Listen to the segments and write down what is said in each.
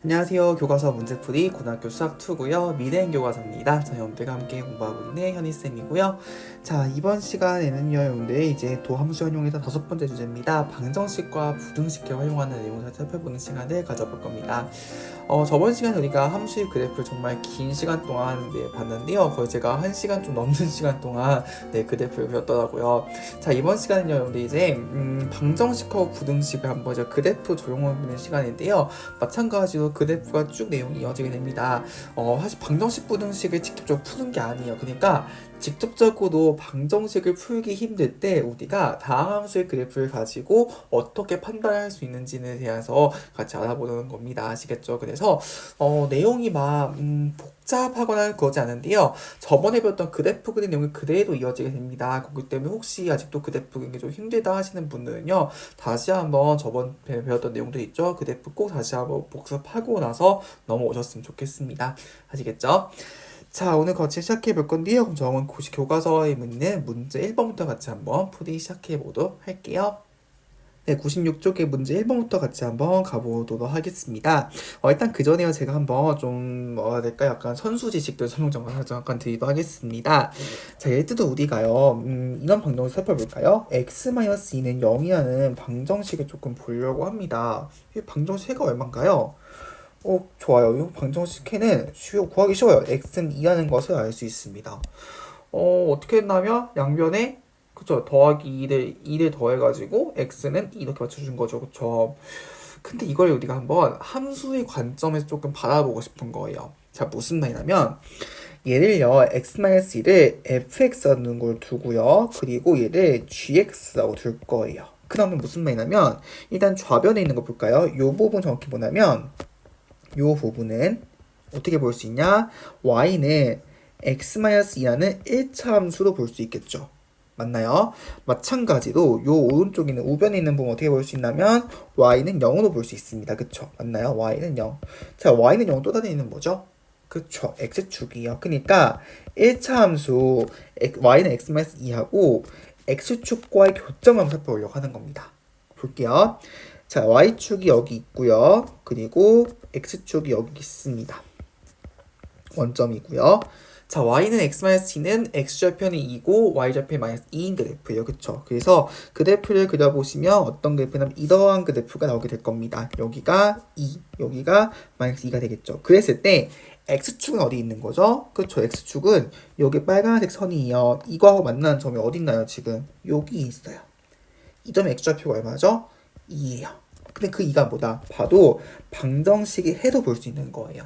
안녕하세요. 교과서 문제풀이 고등학교 수학2고요. 미래인 교과서입니다. 자, 여러분들과 함께 공부하고 있는 현희쌤이고요. 자, 이번 시간에는요, 여러분들 이제 도함수 활용에서 5번째 주제입니다. 방정식과 부등식을 활용하는 내용을 살펴보는 시간을 가져볼 겁니다. 저번 시간에 우리가 함수의 그래프를 정말 긴 시간 동안 봤는데요. 거의 제가 1시간 좀 넘는 시간 동안 그래프를 배웠더라고요. 자, 이번 시간은요, 여러분들 이제 방정식하고 부등식을 한번 이제 그래프 적용해보는 시간인데요. 마찬가지로 그래프가 쭉 내용이 이어지게 됩니다. 사실 방정식 부등식을 직접적으로 푸는 게 아니에요. 그러니까 직접적으로 방정식을 풀기 힘들 때 우리가 다항 함수의 그래프를 가지고 어떻게 판단할 수 있는지에 대해서 같이 알아보는 겁니다. 아시겠죠? 그래서 내용이 막 복잡하거나 그러지 않은데요. 저번에 배웠던 그래프 그린 내용이 그대로 이어지게 됩니다. 그렇기 때문에 혹시 아직도 그래프 그리는 게 좀 힘들다 하시는 분들은요. 다시 한번 저번 배웠던 내용들 있죠? 그래프 꼭 다시 한번 복습하고 나서 넘어오셨으면 좋겠습니다. 아시겠죠? 자, 오늘 같이 시작해 볼 건데요. 그럼 저는 교과서에 있는 문제 1번부터 같이 한번 풀이 시작해 보도록 할게요. 네, 96쪽의 문제 1번부터 같이 한번 가보도록 하겠습니다. 일단 그 전에요, 제가 한번 좀, 뭐라 해야 될까, 약간 선수 지식들 설명 잠깐 드리도록 하겠습니다. 자, 예를 들어 우리가요, 이런 방정식 살펴볼까요? x-2는 0이라는 방정식을 조금 보려고 합니다. 이 방정식가 얼마인가요? 좋아요. 이 방정식에는 구하기 쉬워요. x는 2라는 것을 알 수 있습니다. 어떻게 했냐면 양변에 그쵸 더하기 2를 더해가지고 x는 2 이렇게 맞춰준 거죠. 그쵸. 근데 이걸 우리가 한번 함수의 관점에서 조금 바라보고 싶은 거예요. 자, 무슨 말이냐면 얘를요 x-1을 fx라는 걸 두고요. 그리고 얘를 gx라고 둘 거예요. 그러면 무슨 말이냐면 일단 좌변에 있는 거 볼까요? 이 부분 정확히 뭐냐면 이 부분은 어떻게 볼 수 있냐? y는 x-2라는 1차 함수로 볼 수 있겠죠. 맞나요? 마찬가지로 요 오른쪽에 있는 우변에 있는 부분 어떻게 볼 수 있냐면 y는 0으로 볼 수 있습니다. 그쵸? 맞나요? y는 0. 자, y는 0 또 다른 얘는 뭐죠? 그쵸? x축이요. 그러니까 1차 함수 y는 x-2하고 x축과의 교점을 살펴보려고 하는 겁니다. 볼게요. 자, y축이 여기 있고요. 그리고 x축이 여기 있습니다. 원점이고요. 자, y는 x-t는 x좌표는 2고 y좌표는 -2인 그래프예요. 그쵸? 그래서 그래프를 그려보시면 어떤 그래프냐면 이러한 그래프가 나오게 될 겁니다. 여기가 2, 여기가 -2가 되겠죠. 그랬을 때 x축은 어디 있는 거죠? 그쵸? x축은 여기 빨간색 선이요. 이거하고 만나는 점이 어디 있나요? 지금 여기 있어요. 이 점의 x좌표가 얼마죠? 2예요. 근데 그 2가 뭐다? 봐도 방정식이 해도 볼 수 있는 거예요.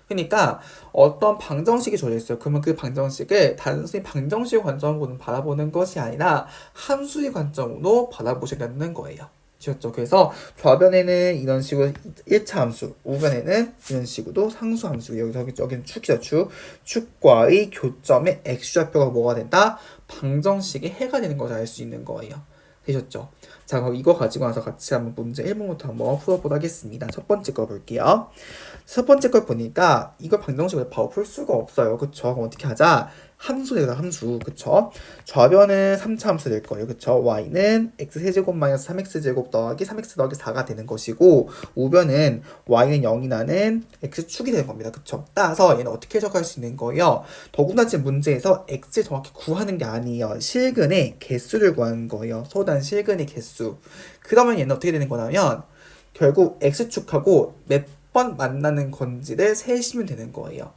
그러니까 어떤 방정식이 정해졌어요. 그러면 그 방정식을 단순히 방정식 관점으로 바라보는 것이 아니라 함수의 관점으로 바라보시는 거예요. 아셨죠? 그래서 좌변에는 이런 식으로 1차 함수, 우변에는 이런 식으로 상수 함수. 여기는 축이죠, 축. 축과의 교점의 x좌표가 뭐가 된다? 방정식이 해가 되는 것을 알 수 있는 거예요. 되셨죠? 자, 그럼 이거 가지고 나서 같이 한번 문제 1번부터 한번 풀어보도록 하겠습니다. 첫 번째 거 볼게요. 첫 번째 걸 보니까 이걸 방정식으로 바로 풀 수가 없어요. 그쵸? 그럼 어떻게 하자? 함수 되다 함수. 그쵸? 좌변은 3차 함수 될 거예요. 그쵸? y는 x세제곱 마이너스 3x제곱 더하기 3x 더하기 4가 되는 것이고 우변은 y는 0이 나는 x축이 되는 겁니다. 그쵸? 따라서 얘는 어떻게 해석할 수 있는 거예요? 더구나 지금 문제에서 x를 정확히 구하는 게 아니에요. 실근의 개수를 구하는 거예요. 소단 실근의 개수. 그러면 얘는 어떻게 되는 거냐면 결국 x축하고 몇 번 만나는 건지를 세시면 되는 거예요.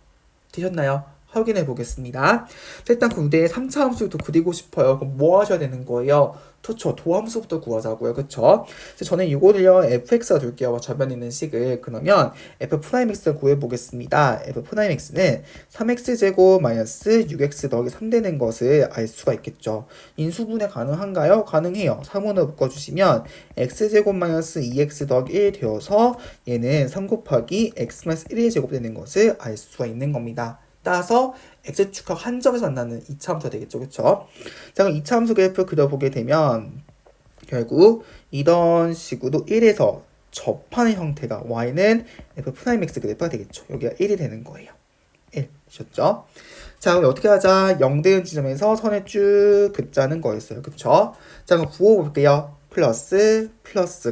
되셨나요? 확인해 보겠습니다. 일단 군대에 3차 함수부터 그리고 싶어요. 그럼 뭐 하셔야 되는 거예요? 그쵸. 도함수부터 구하자고요. 그쵸? 저는 이거를요, fx가 둘게요. 좌변에 있는 식을. 그러면 f'x를 구해보겠습니다. f'x는 3x제곱 마이너스 6x 더하기 3 되는 것을 알 수가 있겠죠. 인수분해 가능한가요? 가능해요. 3으로 묶어주시면 x제곱 마이너스 2x 더하기 1 되어서 얘는 3 곱하기 x 마이너스 1의 제곱 되는 것을 알 수가 있는 겁니다. 따라서 x축하고 한 점에서 만나는 2차 함수가 되겠죠. 그쵸? 자, 그럼 2차 함수 그래프를 그려보게 되면 결국 이런 식으로 1에서 접하는 형태가 y는 f'x 그래프가 되겠죠. 여기가 1이 되는 거예요. 1. 되셨죠? 자, 그럼 어떻게 하자? 0 되는 지점에서 선을 쭉 긋자는 거였어요. 그쵸? 자, 그럼 부호 볼게요. 플러스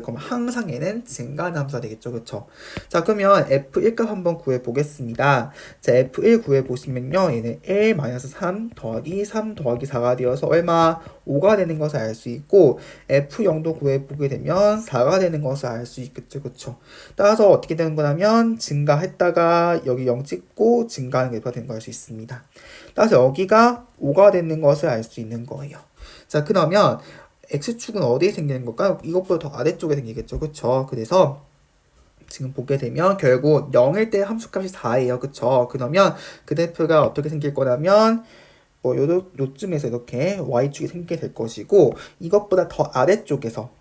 그럼 항상 얘는 증가하는 함수가 되겠죠. 그쵸? 자 그러면 F1 값 한번 구해 보겠습니다. 자 F1 구해 보시면요 얘는 1-3 더하기 3 더하기 4가 되어서 얼마? 5가 되는 것을 알 수 있고 F0도 구해 보게 되면 4가 되는 것을 알 수 있겠죠. 그쵸? 따라서 어떻게 되는 거냐면 증가했다가 여기 0 찍고 증가하는 게 되는 걸 알 수 있습니다. 따라서 여기가 5가 되는 것을 알 수 있는 거예요. 자 그러면 X축은 어디에 생기는 걸까요? 이것보다 더 아래쪽에 생기겠죠. 그쵸? 그래서 지금 보게 되면 결국 0일 때 함수값이 4예요. 그쵸? 그러면 그래프가 어떻게 생길 거냐면 뭐 요쯤에서 이렇게 Y축이 생기게 될 것이고 이것보다 더 아래쪽에서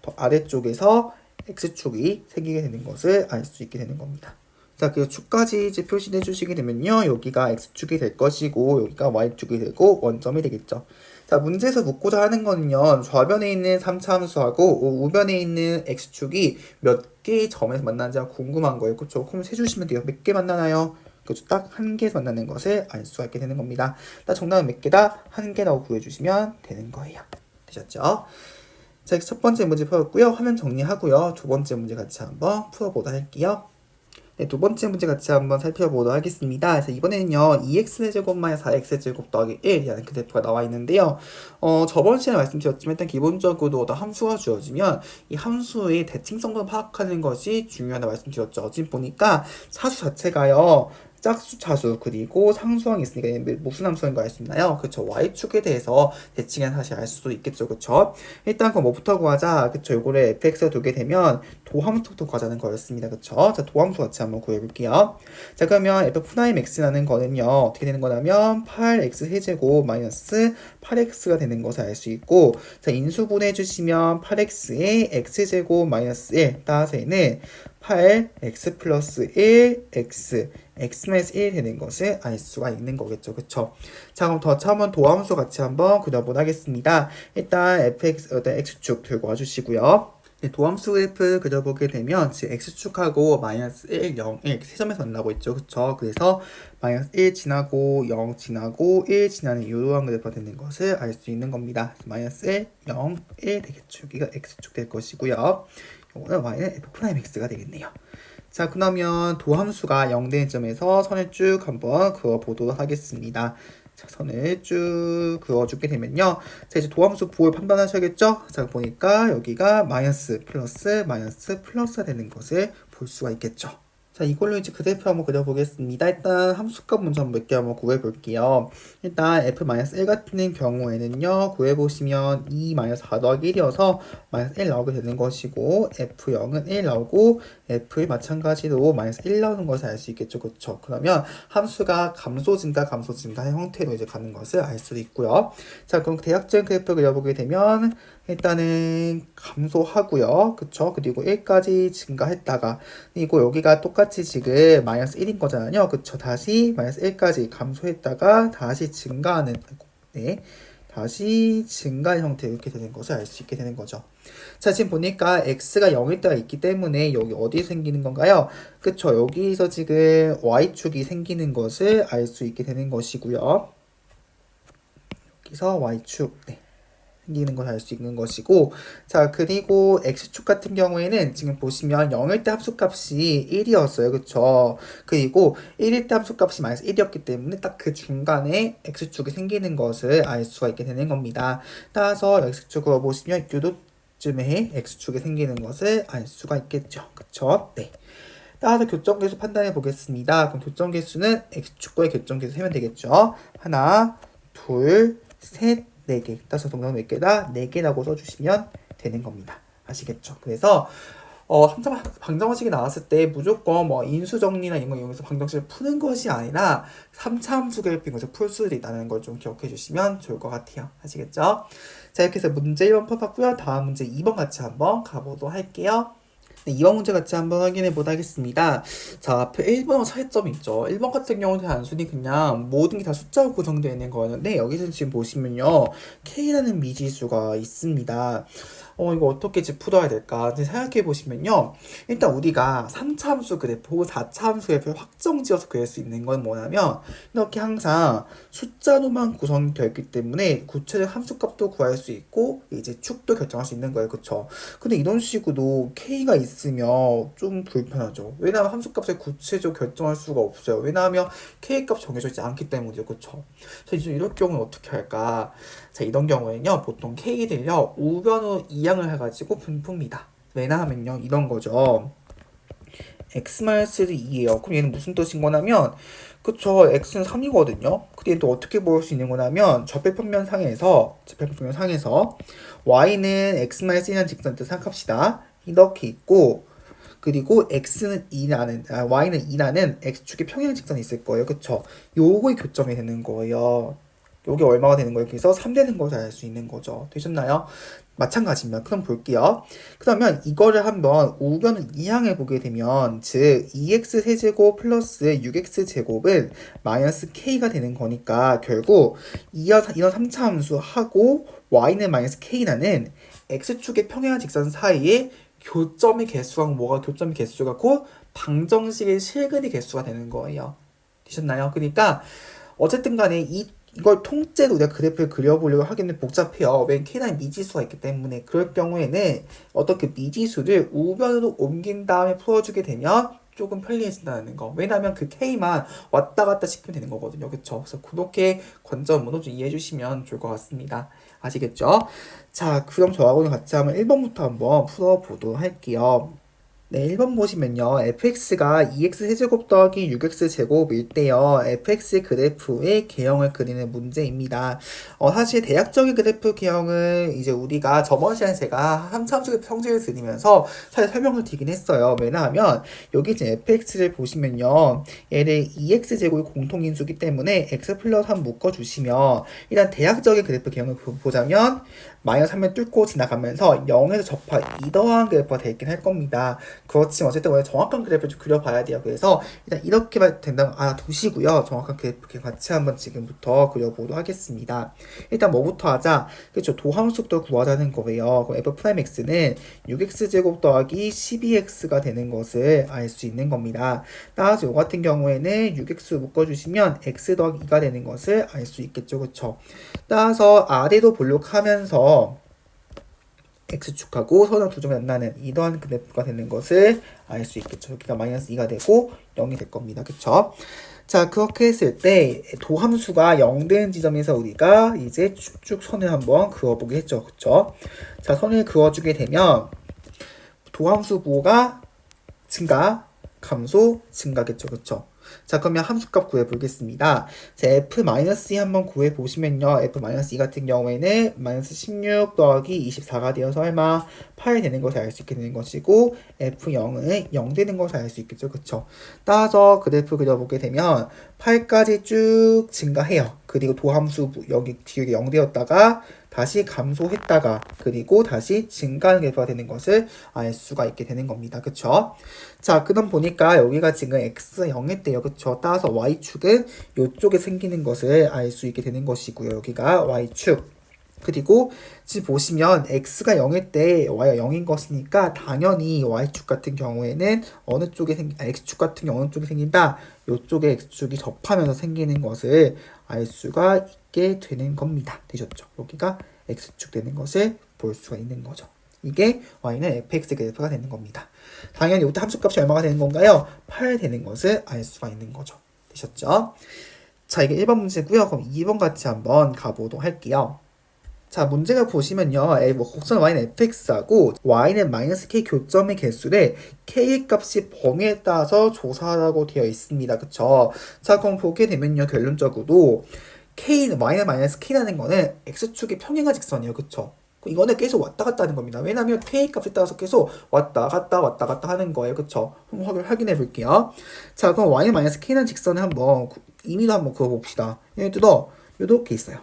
X축이 생기게 되는 것을 알 수 있게 되는 겁니다. 자, 그 축까지 이제 표시해 주시게 되면요. 여기가 X축이 될 것이고 여기가 Y축이 되고 원점이 되겠죠. 자, 문제에서 묻고자 하는 거는요. 좌변에 있는 3차 함수하고 우변에 있는 X축이 몇 개의 점에서 만나는지 궁금한 거예요. 그렇죠? 그럼 세주시면 돼요. 몇 개 만나나요? 그렇죠. 딱 한 개에서 만나는 것을 알 수가 있게 되는 겁니다. 딱 정답은 몇 개다? 한 개라고 구해주시면 되는 거예요. 되셨죠? 자, 첫 번째 문제 풀었고요. 화면 정리하고요. 두 번째 문제 같이 한번 풀어보도록 할게요. 네, 두 번째 문제 같이 한번 살펴보도록 하겠습니다. 그래서 이번에는요, 2x제곱-4x제곱 더하기 1이라는 그래프가 나와 있는데요. 저번 시간에 말씀드렸지만 일단 기본적으로 어떤 함수가 주어지면 이 함수의 대칭성을 파악하는 것이 중요하다 말씀드렸죠. 지금 보니까 사수 자체가요, 짝수, 차수, 그리고 상수항이 있으니까 무슨 함수인 거 알 수 있나요? 그쵸. Y축에 대해서 대칭한 사실 알 수도 있겠죠. 그쵸. 일단 그럼 뭐부터 구하자. 그쵸. 요거를 fx가 두게 되면 도함수부터 구하자는 거였습니다. 그쵸. 자, 도함수 같이 한번 구해볼게요. 자, 그러면 f'x라는 거는요, 어떻게 되는 거냐면 8x 세제곱 마이너스 8x가 되는 것을 알 수 있고, 자, 인수분해 주시면 8x에 x제곱 마이너스 1 따라서 얘는 8x 플러스 1 x-1 되는 것을 알 수가 있는 거겠죠. 그쵸? 자, 그럼 더 차원 도함수 같이 한번 그려보도록 하겠습니다. 일단 x축 들고 와주시고요. 네, 도함수 그래프 그려보게 되면 지금 x축하고 마이너스 1, 0, 1 세 점에서 만나고 있죠. 그쵸? 그래서 마이너스 1 지나고 0 지나고 1 지나는 이러한 그래프가 되는 것을 알 수 있는 겁니다. 마이너스 1, 0, 1 되겠죠. 여기가 x축 될 것이고요. 이거는 y는 f'x가 되겠네요. 자, 그러면 도함수가 0 되는 점에서 선을 쭉 한번 그어보도록 하겠습니다. 자, 선을 쭉 그어주게 되면요. 자, 이제 도함수 부호를 판단하셔야겠죠? 자, 보니까 여기가 마이너스, 플러스가 되는 것을 볼 수가 있겠죠. 자, 이걸로 이제 그래프 한번 그려보겠습니다. 일단 함수값 먼저 몇 개 한번 구해볼게요. 일단 f-1 같은 경우에는요, 구해보시면 2-4 더하기 1이어서 마이너스 1 나오게 되는 것이고, f0은 1 나오고, f 마찬가지로 마이너스 1 나오는 것을 알 수 있겠죠. 그쵸? 그러면 함수가 감소 증가의 형태로 이제 가는 것을 알 수도 있고요. 자, 그럼 대략적인 그래프 그려보게 되면, 일단은 감소하고요. 그쵸? 그리고 1까지 증가했다가, 그리고 여기가 똑같이 지금 마이너스 1인 거잖아요. 그쵸? 다시 마이너스 1까지 감소했다가 다시 증가하는, 네. 다시 증가의 형태 이렇게 되는 것을 알 수 있게 되는 거죠. 자, 지금 보니까 x가 0일 때가 있기 때문에 여기 어디 생기는 건가요? 그쵸? 여기서 지금 y축이 생기는 것을 알 수 있게 되는 것이고요. 여기서 y축, 네. 생기는 걸 알 수 있는 것이고, 자, 그리고 x축 같은 경우에는 지금 보시면 0일 때 함수값이 1이었어요. 그쵸? 그리고 1일 때 함수값이 마이너스 1이었기 때문에 딱 그 중간에 x축이 생기는 것을 알 수가 있게 되는 겁니다. 따라서 x축으로 보시면 요도쯤에 x축이 생기는 것을 알 수가 있겠죠. 그쵸? 네. 따라서 교점계수 판단해 보겠습니다. 그럼 교점계수는 x축과의 교점계수 세면 되겠죠. 하나, 둘, 셋, 4개. 따라서 동작 몇 개다? 4개라고 써주시면 되는 겁니다. 아시겠죠? 그래서 방정식이 나왔을 때 무조건 뭐 인수정리나 이런 거 이용해서 방정식을 푸는 것이 아니라 3차 함수 그래프인 것을 풀 수도 있다는 걸 좀 기억해 주시면 좋을 것 같아요. 아시겠죠? 자, 이렇게 해서 문제 1번 풀어봤고요. 다음 문제 2번 같이 한번 가보도록 할게요. 네, 2번 문제 같이 한번 확인해 보도록 하겠습니다. 자, 앞에 1번하고 차이점이 있죠. 1번 같은 경우는 단순히 그냥 모든 게 다 숫자로 구성되어 있는 거였는데 여기서 지금 보시면요. K라는 미지수가 있습니다. 이거 어떻게 이제 풀어야 될까 생각해 보시면요. 일단 우리가 3차 함수 그래프 혹은 4차 함수 그래프를 확정지어서 그릴 수 있는 건 뭐냐면 이렇게 항상 숫자로만 구성되어 있기 때문에 구체적 함수값도 구할 수 있고 이제 축도 결정할 수 있는 거예요. 그쵸? 근데 이런 식으로 K가 있으면 좀 불편하죠. 왜냐하면 함수값을 구체적으로 결정할 수가 없어요. 왜냐하면 K값 정해져 있지 않기 때문이죠. 그쵸? 그래서 이제 이럴 경우는 어떻게 할까? 자, 이런 경우에는요, 보통 K들요, 우변으로 이항을 해가지고 분포입니다. 왜냐하면요, 이런 거죠. x-2예요. 그럼 얘는 무슨 뜻인 거냐면, 그쵸, x는 3이거든요. 근데 또 어떻게 볼 수 있는 거냐면, 절대평면상에서 y는 x-1이라는 직선 뜻 생각합시다. 이렇게 있고, 그리고 y는 2라는 x축의 평행 직선이 있을 거예요. 그쵸? 요거의 교점이 되는 거예요. 요게 얼마가 되는 거예요? 그래서 3 되는 것을 알 수 있는 거죠. 되셨나요? 마찬가지입니다. 그럼 볼게요. 그러면 이거를 한번 우변을 이항해 보게 되면 즉 2x 세제곱 플러스 6x 제곱은 마이너스 k가 되는 거니까 결국 이런 3차 함수하고 y는 마이너스 k라는 x축의 평행한 직선 사이에 교점의 개수가 뭐가 교점의 개수가 곧 방정식의 실근의 개수가 되는 거예요. 되셨나요? 그러니까 어쨌든 간에 이걸 통째로 내가 그래프를 그려보려고 하기는 복잡해요. 왜 K라는 미지수가 있기 때문에. 그럴 경우에는 어떻게 미지수를 우변으로 옮긴 다음에 풀어주게 되면 조금 편리해진다는 거. 왜냐면 그 K만 왔다 갔다 시키면 되는 거거든요. 그쵸? 그래서 그렇게 관점으로 좀 이해해 주시면 좋을 것 같습니다. 아시겠죠? 자, 그럼 저하고는 같이 한번 1번부터 한번 풀어보도록 할게요. 네, 1번 보시면요. fx가 2x 세제곱 더하기 6x 제곱일 때요. fx 그래프의 개형을 그리는 문제입니다. 사실 대략적인 그래프 개형을 이제 우리가 저번 시간에 제가 3차함수 성질을 드리면서 사실 설명을 드리긴 했어요. 왜냐하면 여기 이제 fx를 보시면요. 얘를 2x 제곱이 공통인수기 때문에 x 플러스 3 묶어주시면 일단 대략적인 그래프 개형을 보자면 마이너스 3을 뚫고 지나가면서 0에서 접하 이더한 그래프가 되긴 할 겁니다. 그렇지만 어쨌든 원래 정확한 그래프를 좀 그려봐야 돼요. 그래서 일단 이렇게만 된다면 알아두시고요. 정확한 그래프 같이 한번 지금부터 그려보도록 하겠습니다. 일단 뭐부터 하자? 그렇죠. 도함수도 구하자는 거예요. 그럼 f'x는 6x제곱 더하기 12x가 되는 것을 알 수 있는 겁니다. 따라서 이 같은 경우에는 6x 묶어주시면 x 더하기 2가 되는 것을 알 수 있겠죠. 그렇죠. 따라서 아래로 볼록하면서 x축하고 선을 두 점 만나는 이러한 그래프가 되는 것을 알 수 있겠죠. 여기가 마이너스 2가 되고 0이 될 겁니다. 그쵸? 자, 그렇게 했을 때 도함수가 0 되는 지점에서 우리가 이제 쭉쭉 선을 한번 그어보게 했죠. 그쵸? 자, 선을 그어주게 되면 도함수 부호가 증가, 감소, 증가겠죠. 그쵸? 자, 그러면 함수값 구해보겠습니다. 자, f-2 한번 구해보시면요. f-2 같은 경우에는 마이너스 16 더하기 24가 되어서 얼마? 8 되는 것을 알 수 있게 되는 것이고 f0은 0 되는 것을 알 수 있겠죠. 그쵸? 따라서 그래프 그려보게 되면 8까지 쭉 증가해요. 그리고 도함수 여기 뒤에 0 되었다가 다시 감소했다가 그리고 다시 증가하는 그래프가 되는 것을 알 수가 있게 되는 겁니다. 그쵸? 자, 그럼 보니까 여기가 지금 x0했대요. 그쵸? 따라서 y축은 이쪽에 생기는 것을 알 수 있게 되는 것이고요. 여기가 y축. 그리고 지금 보시면 x가 0일 때 y가 0인 것이니까 당연히 y축 같은 경우에는 어느 쪽에 x축 같은 경우 어느 쪽에 생긴다? 이쪽에 x축이 접하면서 생기는 것을 알 수가 있게 되는 겁니다. 되셨죠? 여기가 x축 되는 것을 볼 수가 있는 거죠. 이게 y는 fx 그래프가 되는 겁니다. 당연히 이때 함수값이 얼마가 되는 건가요? 8 되는 것을 알 수가 있는 거죠. 되셨죠? 자, 이게 1번 문제고요. 그럼 2번 같이 한번 가보도록 할게요. 자, 문제가 보시면요. 곡선 y는 fx하고 y는 마이너스 k 교점의 개수를 k의 값이 범위에 따라서 조사하라고 되어 있습니다. 그쵸? 자, 그럼 보게 되면요. 결론적으로 y는 마이너스 k라는 거는 x축의 평행한 직선이에요. 그쵸? 이거는 계속 왔다 갔다 하는 겁니다. 왜냐면 k 값에 따라서 계속 왔다 갔다 하는 거예요. 그쵸? 한번 확인해 볼게요. 자, 그럼 y는 마이너스 k라는 직선을 한번 임의로 한번 그어봅시다. 예를 들어 이렇게 있어요.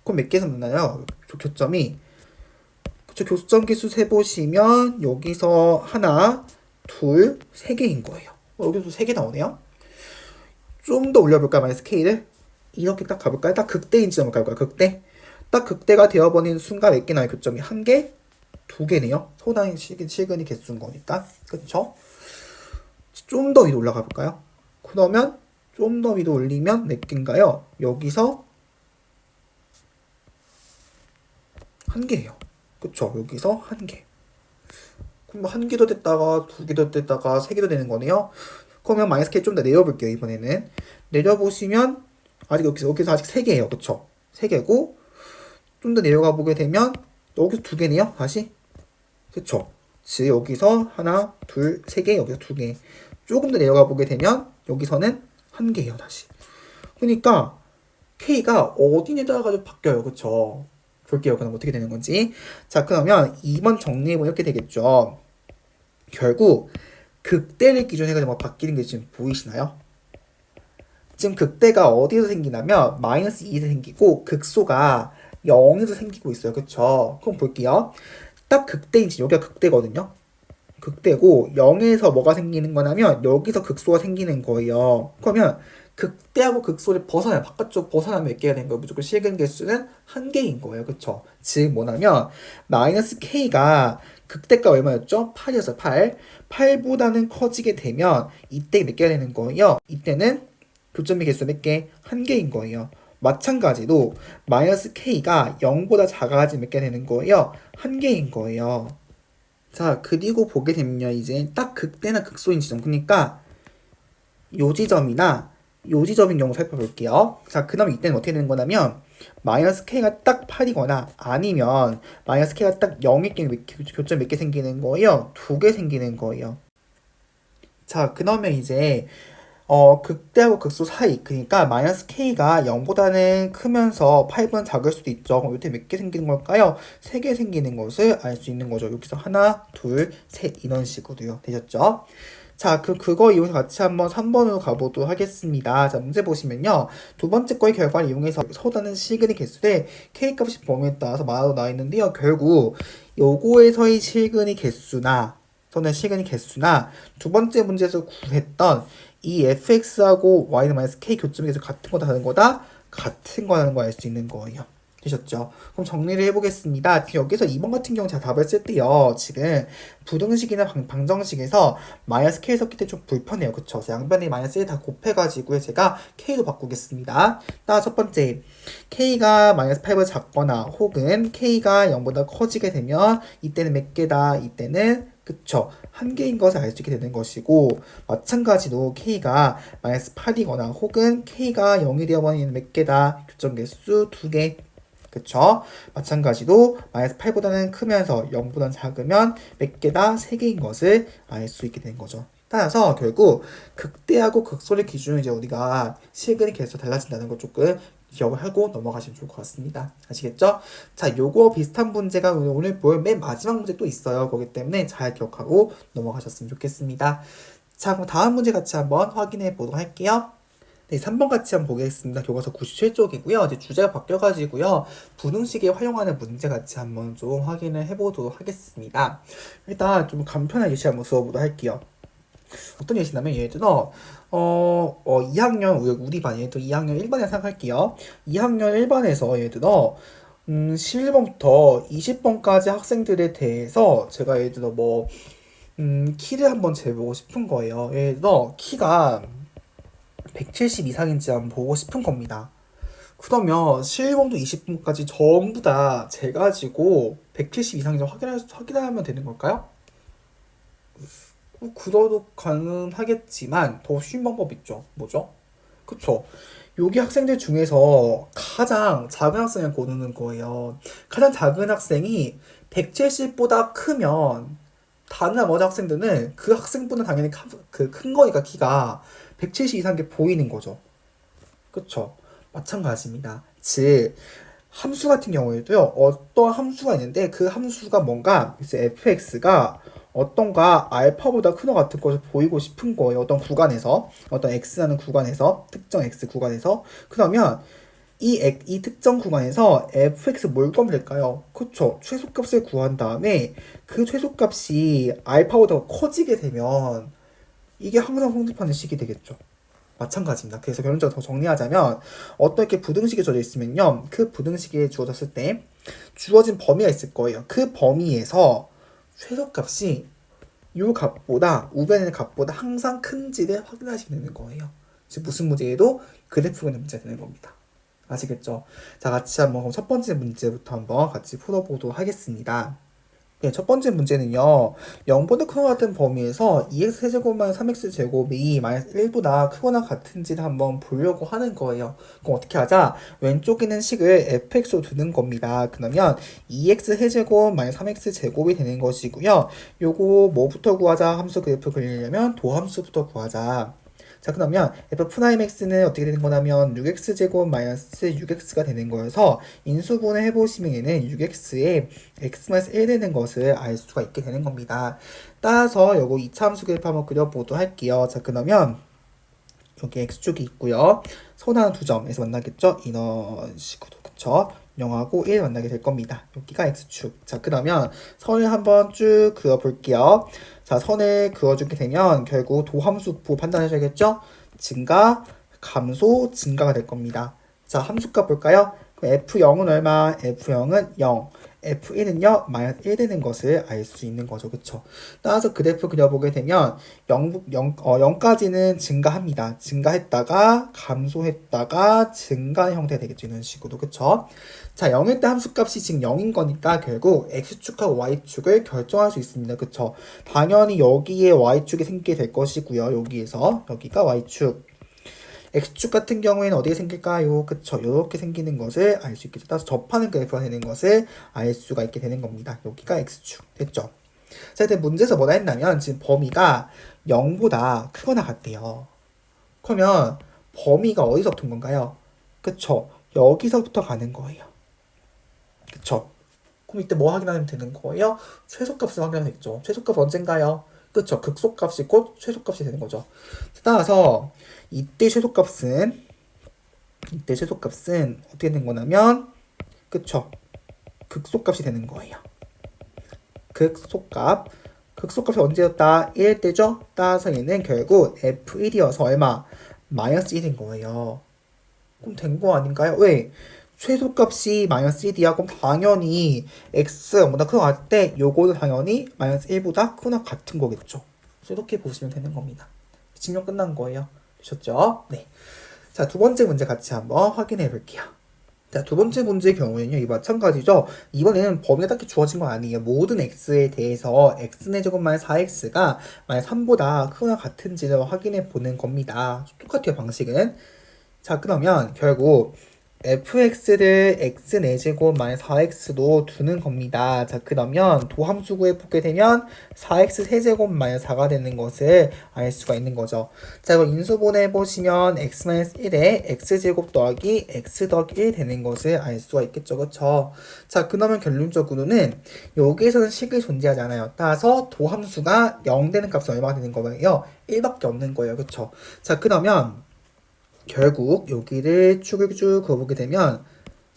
그럼 몇 개에서 만나요? 교점이. 그쵸, 교점 개수 세보시면 여기서 하나, 둘, 세 개인 거예요. 여기서 세 개 나오네요. 좀 더 올려볼까요? 마이너스 k를. 이렇게 딱 가볼까요? 딱 극대인 지점을 가볼까요? 극대. 딱 극대가 되어버리는 순간 몇 개 나요? 교점이 한 개? 두 개네요. 소단위 실근이 개수인 거니까. 그쵸? 좀 더 위로 올라가 볼까요? 그러면 좀 더 위로 올리면 몇 개인가요? 여기서 한 개예요. 그쵸? 여기서 한 개. 그럼 한 개도 됐다가 두 개도 됐다가 세 개도 되는 거네요. 그러면 마이너스 K 좀 더 내려볼게요. 이번에는 내려보시면 아직 여기서 아직 세 개예요. 그쵸? 세 개고 좀 더 내려가 보게 되면 여기서 두 개네요. 다시. 그쵸? 즉 여기서 하나, 둘, 세 개, 여기서 두 개. 조금 더 내려가 보게 되면 여기서는 한 개예요. 다시. 그러니까 K가 어디에다가 바뀌어요. 그쵸? 볼게요. 그럼 어떻게 되는 건지. 자, 그러면 2번 정리해보면 이렇게 되겠죠. 결국 극대를 기준으로 해가지고 바뀌는 게 지금 보이시나요? 지금 극대가 어디서 생기냐면 마이너스 2에서 생기고 극소가 0에서 생기고 있어요. 그쵸? 그럼 볼게요. 딱 극대인지 여기가 극대거든요. 극대고 0에서 뭐가 생기는 거냐면 여기서 극소가 생기는 거예요. 그러면 극대하고 극소를 벗어나요. 바깥쪽 벗어나면 몇 개가 된 거예요. 무조건 실근 개수는 한 개인 거예요. 그쵸? 즉 뭐냐면 마이너스 K가 극대가 얼마였죠? 8이었어요. 8. 8보다는 커지게 되면 이때 몇 개가 되는 거예요? 이때는 교점의 개수 몇 개? 한 개인 거예요. 마찬가지로 마이너스 K가 0보다 작아지면 몇 개 되는 거예요? 한 개인 거예요. 자, 그리고 보게 되면요. 이제 딱 극대나 극소인 지점. 그러니까 요 지점이나 요 지점인 경우 살펴볼게요. 자, 그 다음에 이때는 어떻게 되는 거냐면 마이너스 K가 딱 8이거나 아니면 마이너스 K가 딱 0일 경우 교점 몇 개 생기는 거예요? 두 개 생기는 거예요. 자, 그 다음에 이제 극대하고 극소 사이, 그러니까 마이너스 K가 0보다는 크면서 8보다는 작을 수도 있죠. 그럼 이때 몇 개 생기는 걸까요? 3개 생기는 것을 알 수 있는 거죠. 여기서 하나, 둘, 셋 이런 식으로요. 되셨죠? 자, 그거 이용해서 같이 한번 3번으로 가보도록 하겠습니다. 자, 문제 보시면요. 두 번째 거의 결과를 이용해서 서다는 실근의 개수를 K값이 범위에 따라서 마로 나와 있는데요. 결국 요거에서의 실근의 개수나 또는 실근의 개수나 두 번째 문제에서 구했던 이 fx하고 y는 마이너스 k 교점의 개수 같은 거다 다른 거다? 같은 거라는 걸 알 수 있는 거예요. 되셨죠? 그럼 정리를 해보겠습니다. 여기서 2번 같은 경우 제가 답을 쓸 때요. 지금 부등식이나 방정식에서 마이너스 k 섞일 때 좀 불편해요. 그쵸? 양변에 마이너스 1 다 곱해가지고 제가 k로 바꾸겠습니다. 따라 첫 번째, k가 마이너스 8보다 작거나 혹은 k가 0보다 커지게 되면 이때는 몇 개다? 이때는 그쵸. 한 개인 것을 알 수 있게 되는 것이고 마찬가지로 k가 마이너스 8이거나 혹은 k가 0이 되어버리는 몇 개다? 교점 개수 2개. 그쵸? 마찬가지로 마이너스 8보다는 크면서 0보다는 작으면 몇 개다? 3개인 것을 알 수 있게 되는 거죠. 따라서 결국 극대하고 극소를 기준으로 이제 우리가 실근의 개수가 달라진다는 걸 조금 기억을 하고 넘어가시면 좋을 것 같습니다. 아시겠죠? 자, 요거 비슷한 문제가 오늘 볼 맨 마지막 문제 또 있어요. 거기 때문에 잘 기억하고 넘어가셨으면 좋겠습니다. 자, 그럼 다음 문제 같이 한번 확인해 보도록 할게요. 네, 3번 같이 한번 보겠습니다. 교과서 97쪽이고요. 이제 주제가 바뀌어가지고요. 부등식에 활용하는 문제 같이 한번 좀 확인을 해보도록 하겠습니다. 일단 좀 간편한 예시 한번 써보도록 할게요. 어떤 예시냐면 예를 들어 2학년 우리 반 예를 들어 2학년 1반에 생각할게요. 2학년 1반에서 예를 들어 11번부터 20번까지 학생들에 대해서 제가 예를 들어 키를 한번 재보고 싶은 거예요. 예를 들어 키가 170 이상인지 한번 보고 싶은 겁니다. 그러면 11번부터 20번까지 전부 다 재가지고 170 이상인지 확인하면 되는 걸까요? 그래도 가능하겠지만 더 쉬운 방법 있죠. 뭐죠? 그쵸? 여기 학생들 중에서 가장 작은 학생을 고르는 거예요. 가장 작은 학생이 170보다 크면 다른 나머지 학생들은 그 학생보다 당연히 큰 거니까 키가 170 이상 게 보이는 거죠. 그쵸? 마찬가지입니다. 즉 함수 같은 경우에도요. 어떤 함수가 있는데 그 함수가 뭔가 이제 fx가 어떤가 알파보다 큰 것 같은 것을 보이고 싶은 거예요. 어떤 구간에서 어떤 x라는 구간에서 특정 x 구간에서 그러면 이 특정 구간에서 fx 뭘 구하면 될까요? 그쵸? 최소값을 구한 다음에 그 최소값이 알파보다 커지게 되면 이게 항상 성립하는 식이 되겠죠. 마찬가지입니다. 그래서 결론적으로 더 정리하자면 어떻게 부등식이 주어져 있으면요. 그 부등식이 주어졌을 때 주어진 범위가 있을 거예요. 그 범위에서 최소값이 이 값보다 우변의 값보다 항상 큰지를 확인하시면 되는 거예요. 즉 무슨 문제에도 그래프가 있는 문제가 되는 겁니다. 아시겠죠? 자, 같이 한번 첫 번째 문제부터 한번 같이 풀어보도록 하겠습니다. 네, 첫 번째 문제는요. 0보다 크거나 같은 범위에서 2x 세제곱만 3x 제곱이 마이너스 1보다 크거나 같은지를 한번 보려고 하는 거예요. 그럼 어떻게 하자? 왼쪽에는 식을 fx로 두는 겁니다. 그러면 2x 세제곱 마이너스 3x 제곱이 되는 것이고요. 요거 뭐부터 구하자? 함수 그래프 그리려면 도함수부터 구하자. 자, 그러면 f'x는 어떻게 되는 거냐면 6x제곱 마이너스 6x가 되는 거여서 인수분해 해보시면 얘는 6x에 x-1 되는 것을 알 수가 있게 되는 겁니다. 따라서 요거 2차 함수 그래프 한번 그려보도록 할게요. 자, 그러면 여기 x축이 있고요. 선 하나 두 점에서 만나겠죠? 이런 식으로, 그쵸? 0하고 1 만나게 될 겁니다. 여기가 x축. 자, 그러면 선을 한번 쭉 그어볼게요. 자, 선을 그어주게 되면 결국 도함수 판단하셔야겠죠? 증가, 감소, 증가가 될 겁니다. 자, 함수값 볼까요? f0은 얼마? f0은 0. f1은요, 마이너스 1 되는 것을 알 수 있는 거죠. 그쵸? 따라서 그래프 그려보게 되면 0까지는 증가합니다. 증가했다가, 감소했다가, 증가의 형태 되겠죠. 이런 식으로. 그쵸? 자, 0일 때 함수값이 지금 0인 거니까 결국 x축하고 y축을 결정할 수 있습니다. 그쵸? 당연히 여기에 y축이 생기게 될 것이고요. 여기에서. 여기가 y축. x축 같은 경우에는 어디에 생길까요? 그쵸? 이렇게 생기는 것을 알 수 있겠죠. 따라서 접하는 그래프가 되는 것을 알 수가 있게 되는 겁니다. 여기가 x축. 됐죠? 자, 일단 문제에서 뭐라 했냐면 지금 범위가 0보다 크거나 같대요. 그러면 범위가 어디서부터 온 건가요? 그쵸? 여기서부터 가는 거예요. 그쵸? 그럼 이때 뭐 확인하면 되는 거예요? 최소값을 확인하면 되겠죠. 최소값 언젠가요? 그쵸? 극소값이 곧 최소값이 되는 거죠. 따라서 이때 최소값은 어떻게 된 거냐면 그쵸? 극소값이 되는 거예요. 극소값이 언제였다? 1일 때죠? 따라서 얘는 결국 f1이어서 얼마? 마이너스 1인 거예요. 그럼 된 거 아닌가요? 왜? 최소값이 마이너스 1이야. 그럼 당연히 x보다 크거나 같을 때 요거는 당연히 마이너스 1보다 크거나 같은 거겠죠. 이렇게 보시면 되는 겁니다. 증명 끝난 거예요. 되셨죠? 네. 자, 두 번째 문제 같이 한번 확인해 볼게요. 자, 두 번째 문제의 경우에는요, 이 마찬가지죠. 이번에는 범위가 딱히 주어진 건 아니에요. 모든 x에 대해서 x의 제곱 마이너스 4x가 마이너스 3보다 크거나 같은지를 확인해 보는 겁니다. 똑같아요, 방식은. 자, 그러면 결국 fx를 x 4제곱 마이너스 4x로 두는 겁니다. 자, 그러면 도함수 구해보게 되면 4x 세제곱 마이너스 4가 되는 것을 알 수가 있는 거죠. 자, 이거 인수분해해보시면 x 마이너스 1에 x제곱 더하기 x 더하기 1 되는 것을 알 수가 있겠죠. 그쵸? 자, 그러면 결론적으로는 여기에서는 식이 존재하지 않아요. 따라서 도함수가 0 되는 값은 얼마가 되는 거예요? 1밖에 없는 거예요. 그쵸? 자, 그러면 결국 여기를 축을 쭉 그어보게 되면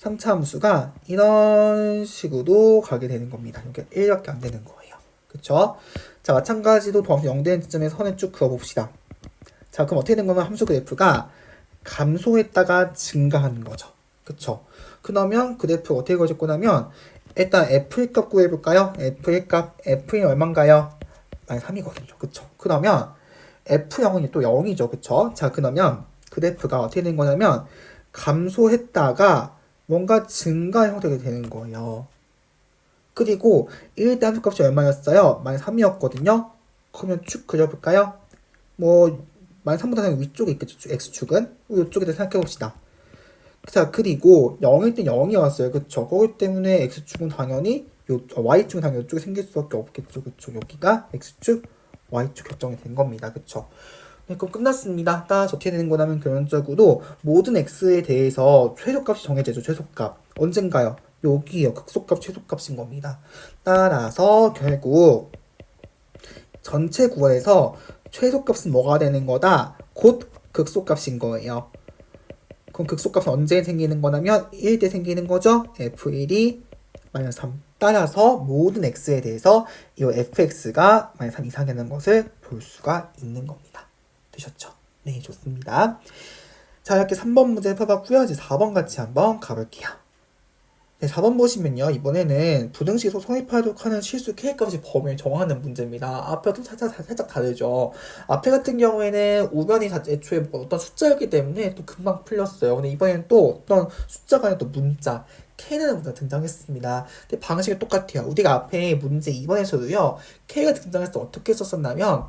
3차 함수가 이런 식으로 가게 되는 겁니다. 여기 1밖에 안 되는 거예요. 그쵸? 자, 마찬가지로 도함수 0 되는 지점에 선을 쭉 그어봅시다. 자, 그럼 어떻게 된 거면 함수 그래프가 감소했다가 증가하는 거죠. 그쵸? 그러면 그래프가 어떻게 그어질 거냐면 일단 f1 값 구해볼까요? f1 값, f1이 얼만가요? 3이거든요. 그쵸? 그러면 f0은 또 0이죠. 그쵸? 자, 그러면 그래프가 어떻게 된 거냐면 감소했다가 뭔가 증가 형태가 되는 거예요. 그리고 1대 함수값이 얼마였어요? 마이너스 3이었거든요. 그러면 쭉 그려볼까요? 뭐 마이너스 3보다 당연히 위쪽에 있겠죠. x축은. 이쪽에 대해서 생각해봅시다. 자, 그리고 0일 때 0이었어요. 그쵸? 그렇기 때문에 x축은 당연히 y축은 당연히 이쪽에 생길 수밖에 없겠죠. 그쵸? 여기가 x축, y축 결정이 된 겁니다. 그쵸? 네, 그럼 끝났습니다. 따라서 어떻게 되는 거냐면 결론적으로 모든 x에 대해서 최소값이 정해지죠. 최소값. 언젠가요? 여기요. 극소값, 최소값인 겁니다. 따라서 결국 전체 구에서 최소값은 뭐가 되는 거다? 곧 극소값인 거예요. 그럼 극소값은 언제 생기는 거냐면 1 때 생기는 거죠. f1이 마이너스 3. 따라서 모든 x에 대해서 이 fx가 마이너스 3 이상이라는 것을 볼 수가 있는 겁니다. 되셨죠? 네, 좋습니다. 자, 이렇게 3번 문제 펴봤고요. 이제 4번 같이 한번 가볼게요. 네, 4번 보시면요. 이번에는 부등식에서 성립하도록 하는 실수 K값이 범위를 정하는 문제입니다. 앞에도 살짝 다르죠. 앞에 같은 경우에는 우변이 애초에 어떤 숫자였기 때문에 또 금방 풀렸어요. 근데 이번에는 또 어떤 숫자가 아니라 또 문자, K라는 문자가 등장했습니다. 근데 방식이 똑같아요. 우리가 앞에 문제 2번에서도요. K가 등장했을 때 어떻게 썼었냐면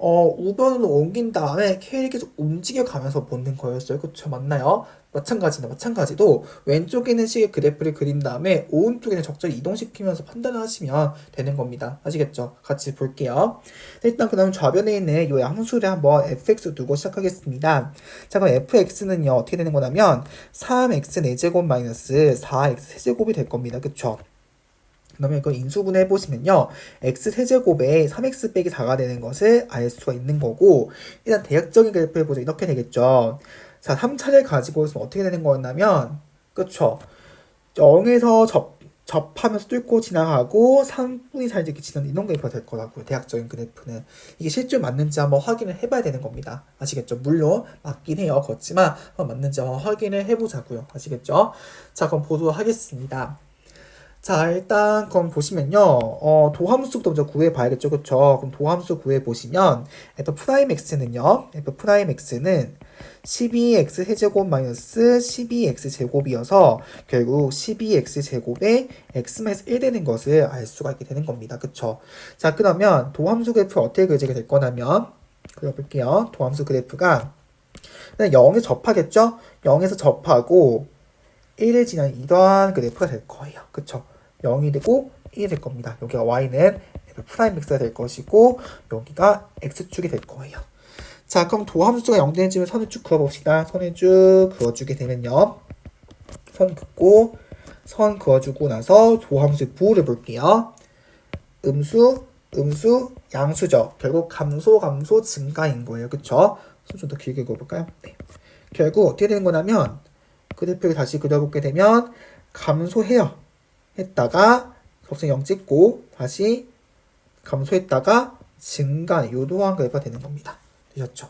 우변으로 옮긴 다음에 K를 계속 움직여가면서 보는 거였어요. 그쵸? 맞나요? 마찬가지도 왼쪽에 있는 식의 그래프를 그린 다음에 오른쪽에는 적절히 이동시키면서 판단을 하시면 되는 겁니다. 아시겠죠? 같이 볼게요. 일단 그 다음 좌변에 있는 이 양수를 한번 fx 두고 시작하겠습니다. 자, 그럼 fx는요 어떻게 되는 거냐면 3x 4제곱 마이너스 4x 세제곱이 될 겁니다. 그쵸? 그러면 이거 인수분해 해보시면요. x 세제곱에 3x 빼기 4가 되는 것을 알 수가 있는 거고, 일단 대략적인 그래프를 보자. 이렇게 되겠죠. 자, 3차를 가지고 있으면 어떻게 되는 거였냐면, 그쵸. 0에서 접하면서 뚫고 지나가고 3분이 잘 이렇게 지나는 이런 그래프가 될 거라고요. 대략적인 그래프는. 이게 실제로 맞는지 한번 확인을 해봐야 되는 겁니다. 아시겠죠? 물론 맞긴 해요. 그렇지만 맞는지 한번 확인을 해보자고요. 아시겠죠? 자, 그럼 보도록 하겠습니다. 자, 일단 그럼 보시면요. 도함수부터 먼저 구해 봐야겠죠. 그쵸? 그럼 도함수 구해 보시면 f'x는요. f'x는 12x 세제곱 마이너스 12x 제곱이어서 결국 12x 제곱에 x 마이너스 1 되는 것을 알 수가 있게 되는 겁니다. 그쵸? 자, 그러면 도함수 그래프 어떻게 그려지게 될 거냐면 그려볼게요. 도함수 그래프가 0에 접하겠죠? 0에서 접하고 1을 지난 이러한 그래프가 될 거예요. 그쵸? 0이 되고 1이 될 겁니다. 여기가 y는 f'x가 될 것이고 여기가 x축이 될 거예요. 자, 그럼 도함수가 0 되는 집을 선을 쭉 그어봅시다. 선을 쭉 그어주게 되면요. 선 긋고 선 그어주고 나서 도함수의 부호를 볼게요. 음수, 양수죠. 결국 감소 증가인 거예요. 그쵸? 좀 더 길게 그어볼까요? 네. 결국 어떻게 되는 거냐면 그래프를 다시 그려보게 되면 감소해요. 했다가 적선 0 찍고 다시 감소했다가 증가 요도한 그래프가 되는 겁니다. 되셨죠?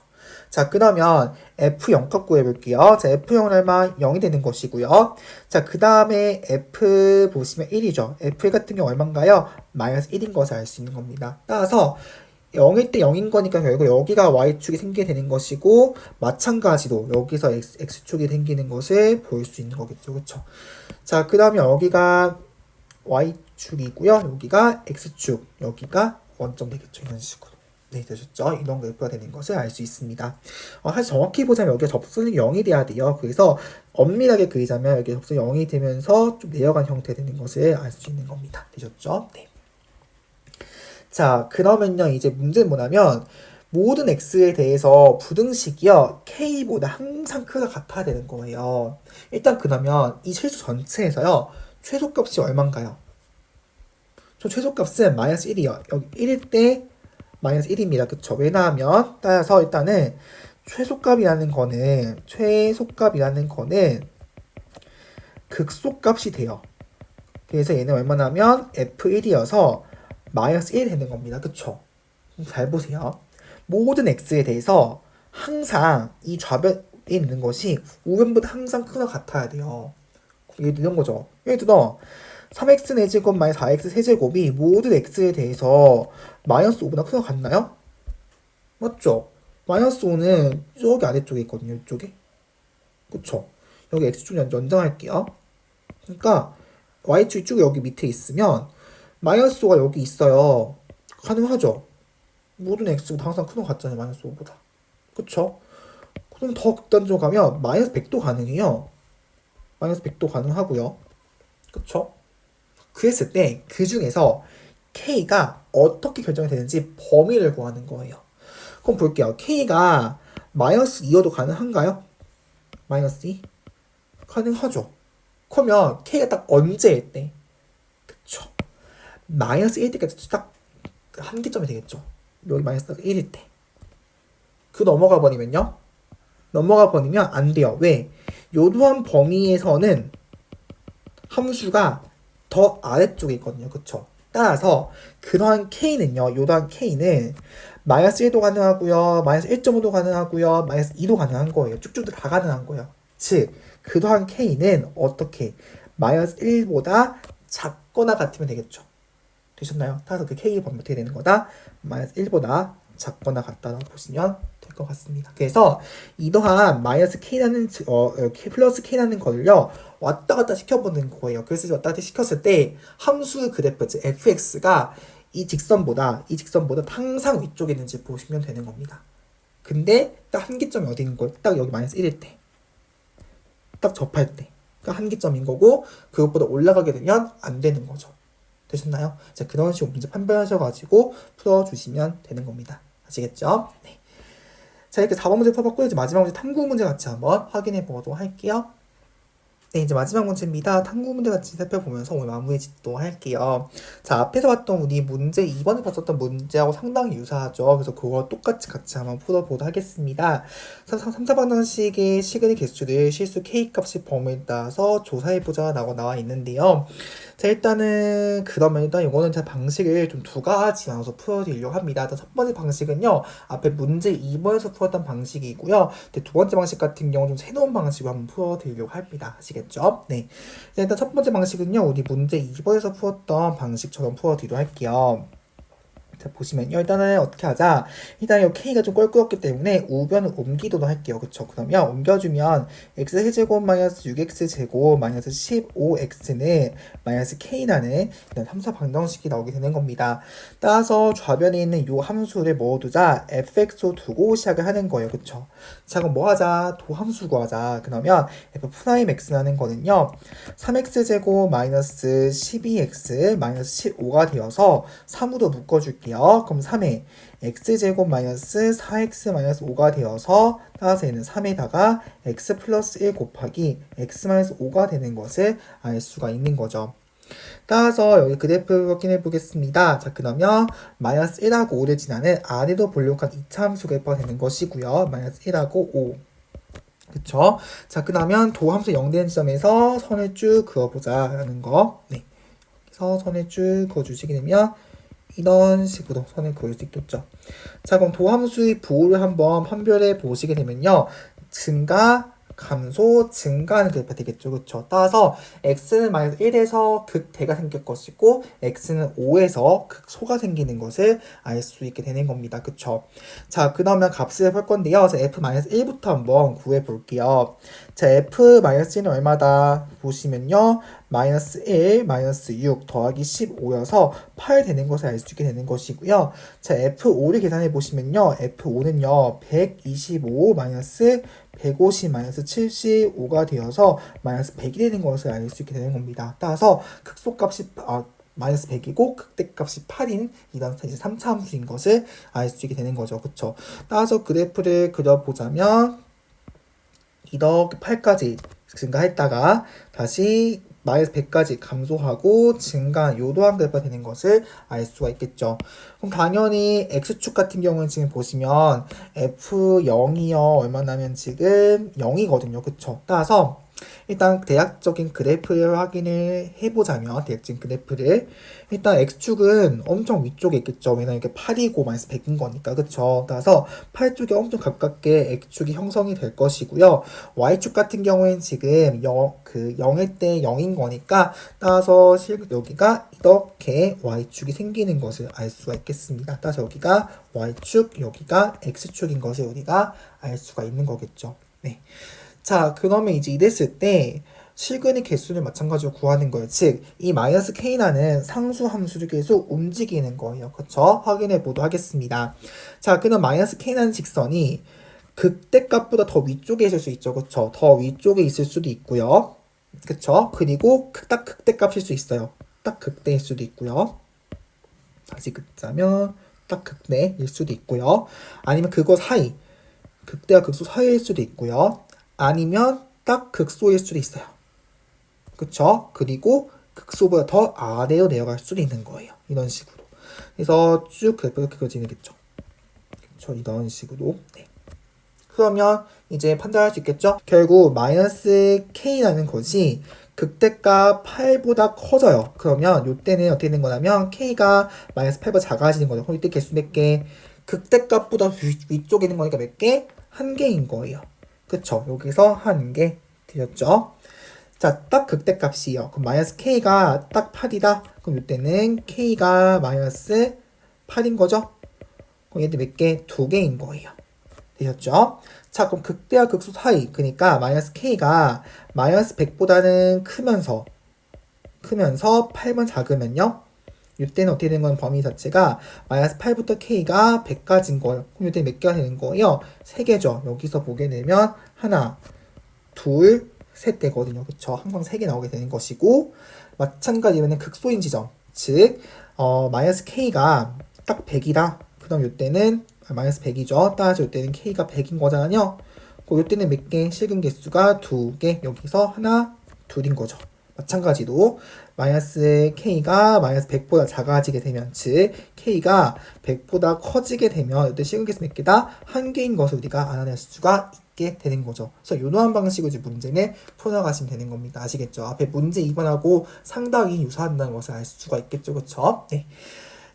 자, 그러면 F0값 구해볼게요. 자, F0은 얼마? 0이 되는 것이고요. 자, 그 다음에 F 보시면 1이죠. F 같은 경우 얼마인가요? 마이너스 1인 것을 알 수 있는 겁니다. 따라서 0일 때 0인 거니까 결국 여기가 y축이 생기게 되는 것이고 마찬가지로 여기서 x축이 생기는 것을 볼 수 있는 거겠죠. 그쵸? 자, 그 다음에 여기가 y축이고요. 여기가 x축, 여기가 원점 되겠죠. 이런 식으로. 네, 되셨죠? 이런 그래프가 되는 것을 알 수 있습니다. 사실 정확히 보자면 여기가 접선이 0이 돼야 돼요. 그래서 엄밀하게 그리자면 여기 접선이 0이 되면서 좀 내려간 형태 되는 것을 알 수 있는 겁니다. 되셨죠? 네. 자, 그러면요, 이제 문제는 뭐냐면, 모든 x에 대해서 부등식이요, k보다 항상 크다 같아야 되는 거예요. 일단 그러면 이 실수 전체에서요, 최소값이 얼마인가요? 저 최소값은 마이너스 1이요. 여기 1일 때 마이너스 1입니다. 그쵸? 왜냐하면, 따라서 일단은 최소값이라는 거는 극소값이 돼요. 그래서 얘는 얼마냐면 f1이어서 마이너스 1 되는 겁니다. 그쵸? 잘 보세요. 모든 x에 대해서 항상 이 좌변에 있는 것이 우변보다 항상 크거나 같아야 돼요. 이런 거죠. 예를 들어 3x 4제곱 마이너스 4x 세제곱이 모든 x에 대해서 마이너스 5보다 크거나 같나요? 맞죠? 마이너스 5는 저기 아래쪽에 있거든요. 이쪽에. 그쵸? 여기 x축 연장할게요. 그러니까 y축이 쭉 여기 밑에 있으면 마이너스 5가 여기 있어요. 가능하죠? 모든 x보다 항상 큰 거 같잖아요. 마이너스 5보다. 그쵸? 그럼 더 극단적으로 가면 마이너스 100도 가능해요. 마이너스 100도 가능하고요. 그쵸? 그랬을 때 그 중에서 k가 어떻게 결정이 되는지 범위를 구하는 거예요. 그럼 볼게요. k가 마이너스 2여도 가능한가요? 마이너스 2? 가능하죠. 그러면 k가 딱 언제일 때? 그쵸? 마이너스 1일 때까지 딱 한계점이 되겠죠. 여기 마이너스 1일 때. 그 넘어가 버리면요. 넘어가 버리면 안 돼요. 왜? 요도한 범위에서는 함수가 더 아래쪽에 있거든요. 그쵸? 따라서 그러한 k는요. 요도한 k는 마이너스 1도 가능하고요. 마이너스 1.5도 가능하고요. 마이너스 2도 가능한 거예요. 쭉쭉 다 가능한 거예요. 즉, 그 더한 k는 어떻게 마이너스 1보다 작거나 같으면 되겠죠. 되셨나요? 따라서 그 k 범위 어떻게 되는 거다? 마이너스 1보다 작거나 같다라고 보시면 될 것 같습니다. 그래서 이 더한 마이너스 k라는 플러스 k라는 거를요 왔다 갔다 시켜보는 거예요. 그래서 왔다 갔다 시켰을 때 함수 그래프 즉 fx가 이 직선보다 항상 위쪽에 있는지 보시면 되는 겁니다. 근데 딱 한계점이 어디 있는 거예요? 딱 여기 마이너스 1일 때, 딱 접할 때, 그 한계점인 거고 그것보다 올라가게 되면 안 되는 거죠. 되셨나요? 자, 그런 식으로 문제 판별하셔가지고 풀어주시면 되는 겁니다. 아시겠죠? 네. 자, 이렇게 4번 문제 풀어봤고요. 이제 마지막 문제 탐구 문제 같이 한번 확인해 보도록 할게요. 네, 이제 마지막 문제입니다. 탐구 문제 같이 살펴보면서 오늘 마무리 짓도록 할게요. 자, 앞에서 봤던 우리 문제 2번에 봤었던 문제하고 상당히 유사하죠. 그래서 그거 똑같이 같이 한번 풀어보도록 하겠습니다. 3, 4방정식의 시그널 개수를 실수 K값의 범위에 따라서 조사해보자 라고 나와 있는데요. 자, 일단은 그러면 일단 이거는 제 방식을 좀 두 가지 나눠서 풀어드리려고 합니다. 첫 번째 방식은요, 앞에 문제 2번에서 풀었던 방식이고요. 두 번째 방식 같은 경우는 좀 새로운 방식으로 한번 풀어드리려고 합니다. 아시겠죠? 네. 일단 첫 번째 방식은요, 우리 문제 2번에서 풀었던 방식처럼 풀어드리도록 할게요. 자, 보시면요. 일단은 어떻게 하자. 일단 이 k가 좀 껄끄럽기 때문에 우변을 옮기도록 할게요. 그쵸? 그러면 옮겨주면 x제곱 마이너스 6x제곱 마이너스 15x는 마이너스 k라는 이런 함수 방정식이 나오게 되는 겁니다. 따라서 좌변에 있는 이 함수를 모아두자 fx로 두고 시작을 하는 거예요. 그쵸? 자, 그럼 뭐 하자? 도함수 구하자. 그러면 f'x라는 거는요. 3x제곱 마이너스 12x 마이너스 15가 되어서 3으로 묶어줄게요. 그럼 3에 x제곱 마이너스 4x 마이너스 5가 되어서 따라서 얘는 3에다가 x 플러스 1 곱하기 x 마이너스 5가 되는 것을 알 수가 있는 거죠. 따라서 여기 그래프 확인해 보겠습니다. 자, 그러면 마이너스 1하고 5를 지나는 아래로 볼록한 2차 함수 그래프가 되는 것이고요. 마이너스 1하고 5. 그쵸? 자, 그 다음에 도함수 0되는 지점에서 선을 쭉 그어보자라는 거. 네. 그래서 선을 쭉 그어주시게 되면 이런 식으로 선을 그을 수 있겠죠. 자, 그럼 도함수의 부호를 한번 판별해 보시게 되면요. 증가, 감소, 증가하는 그래프가 되겠죠. 그렇죠? 따라서 x는 마이너스 1에서 극대가 생길 것이고 x는 5에서 극소가 생기는 것을 알 수 있게 되는 겁니다. 그렇죠? 자, 그 다음에 값을 볼 건데요. 자, f-1부터 한번 구해 볼게요. 자, f-1은 얼마다? 보시면요. 마이너스 1, 마이너스 6 더하기 15여서 8 되는 것을 알 수 있게 되는 것이고요. 자, F5를 계산해 보시면요. F5는요. 125 마이너스 150 마이너스 75가 되어서 마이너스 100이 되는 것을 알 수 있게 되는 겁니다. 따라서 극소값이 마이너스 100이고 극대값이 8인 이런 이제 3차 함수인 것을 알 수 있게 되는 거죠. 그쵸? 따라서 그래프를 그려보자면 이렇게 8까지 증가했다가 다시 마이너스 100까지 감소하고 증가한 요도한 그래프가 되는 것을 알 수가 있겠죠. 그럼 당연히 x축 같은 경우는 지금 보시면 f0이요. 얼마나면 지금 0이거든요. 그쵸? 따라서 일단 대략적인 그래프를 확인을 해보자면 대략적인 그래프를 일단 x축은 엄청 위쪽에 있겠죠. 왜냐면 이게 8이고 마이너스 100인 거니까. 그쵸? 따라서 8쪽에 엄청 가깝게 x축이 형성이 될 것이고요. y축 같은 경우에는 지금 0일 때 0인 거니까 따라서 여기가 이렇게 y축이 생기는 것을 알 수가 있겠습니다. 따라서 여기가 y축, 여기가 x축인 것을 우리가 알 수가 있는 거겠죠. 네. 자, 그러면 이제 이랬을 때 실근의 개수를 마찬가지로 구하는 거예요. 즉, 이 마이너스 k라는 상수 함수를 계속 움직이는 거예요. 그쵸? 확인해 보도록 하겠습니다. 자, 그럼 마이너스 k라는 직선이 극대값보다 더 위쪽에 있을 수 있죠. 그쵸? 더 위쪽에 있을 수도 있고요. 그쵸? 그리고 딱 극대값일 수 있어요. 딱 극대일 수도 있고요. 다시 긋자면 딱 극대일 수도 있고요. 아니면 그거 사이, 극대와 극소 사이일 수도 있고요. 아니면 딱 극소일 수도 있어요. 그쵸? 그리고 극소보다 더 아래로 내려갈 수도 있는 거예요. 이런 식으로. 그래서 쭉 그래프가 그려지겠죠. 그쵸? 이런 식으로. 네. 그러면 이제 판단할 수 있겠죠? 결국 마이너스 k라는 것이 극대값 8보다 커져요. 그러면 이때는 어떻게 되는 거냐면 k가 마이너스 8보다 작아지는 거죠. 그럼 이때 개수 몇 개? 극대값보다 위쪽에 있는 거니까 몇 개? 한 개인 거예요. 그쵸? 여기서 한 개 되셨죠? 자, 딱 극대값이에요. 그럼 마이너스 k가 딱 8이다. 그럼 이때는 k가 마이너스 8인 거죠? 그럼 얘들 몇 개? 두 개인 거예요. 되셨죠? 자, 그럼 극대와 극소 사이. 그러니까 마이너스 k가 마이너스 100보다는 크면서 8만 작으면요. 이때는 어떻게 되는 건 범위 자체가 마이너스 8부터 k가 100까지인 거예요. 그럼 이때 몇 개가 되는 거예요? 3개죠. 여기서 보게 되면 하나, 둘, 셋 되거든요. 그쵸? 항상 3개 나오게 되는 것이고 마찬가지로 극소인 지점. 즉 마이너스 k가 딱 100이다. 그 다음 이때는 마이너스 100이죠. 따라서 이때는 k가 100인 거잖아요. 이때는 몇 개? 실근 개수가 2개. 여기서 하나, 둘인 거죠. 마찬가지로 마이너스 k가 마이너스 100보다 작아지게 되면 즉 k가 100보다 커지게 되면 이때 실근 개수 몇 개다? 한 개인 것을 우리가 알아낼 수가 있게 되는 거죠. 그래서 이러한 방식으로 이제 문제를 풀어나가시면 되는 겁니다. 아시겠죠? 앞에 문제 2번하고 상당히 유사하다는 것을 알 수가 있겠죠. 그렇죠? 네.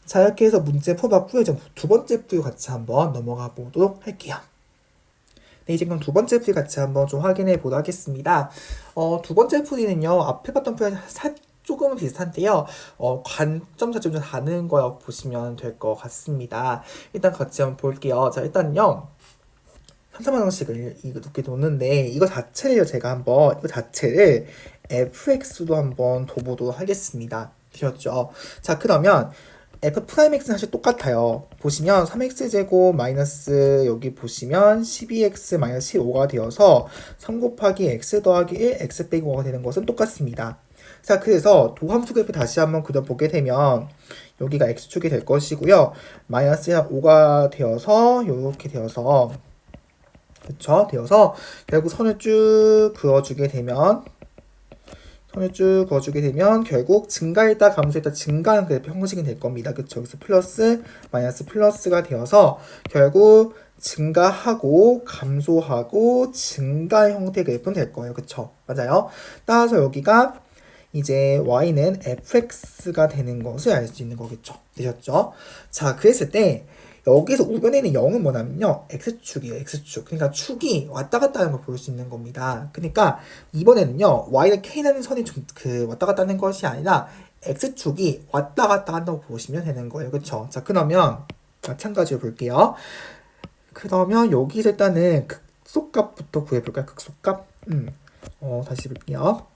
자, 이렇게 해서 문제 풀어봤고요. 이제 두 번째 풀 같이 한번 넘어가 보도록 할게요. 네, 이제 그럼 두 번째 풀이 같이 한번 좀 확인해 보도록 하겠습니다. 두 번째 풀이는요, 앞에 봤던 풀이랑 조금은 비슷한데요. 관점 자체가 좀 다른 거라고 보시면 될 것 같습니다. 일단 같이 한번 볼게요. 자, 일단요. 3,000원씩을 이렇게 놓는데, 이거 자체를 fx로 한번 둬보도록 하겠습니다. 되셨죠? 자, 그러면 f'x는 사실 똑같아요. 보시면 3x제곱 마이너스 여기 보시면 12x 마이너스 15가 되어서 3 곱하기 x 더하기 1 x 빼기 5가 되는 것은 똑같습니다. 자, 그래서 도함수 그래프 다시 한번 그려보게 되면 여기가 x축이 될 것이고요. 마이너스 5가 되어서 이렇게 되어서 그쵸? 되어서 결국 선을 쭉 그어주게 되면 결국 증가했다 감소했다 증가하는 그래프 형식이 될 겁니다. 그쵸? 여기서 플러스 마이너스 플러스가 되어서 결국 증가하고 감소하고 증가 형태의 그래프는 될 거예요. 그쵸? 맞아요? 따라서 여기가 이제 y는 fx가 되는 것을 알 수 있는 거겠죠. 되셨죠? 자, 그랬을 때 여기서 우변에 있는 0은 뭐냐면요. x축이에요. x축. 그러니까 축이 왔다 갔다 하는 걸 볼 수 있는 겁니다. 그러니까 이번에는요. y는 k라는 선이 좀 왔다 갔다 하는 것이 아니라 x축이 왔다 갔다 한다고 보시면 되는 거예요. 그쵸? 자, 그러면 마찬가지로 볼게요. 그러면 여기서 일단은 극소값부터 구해볼까요? 극소값? 다시 볼게요.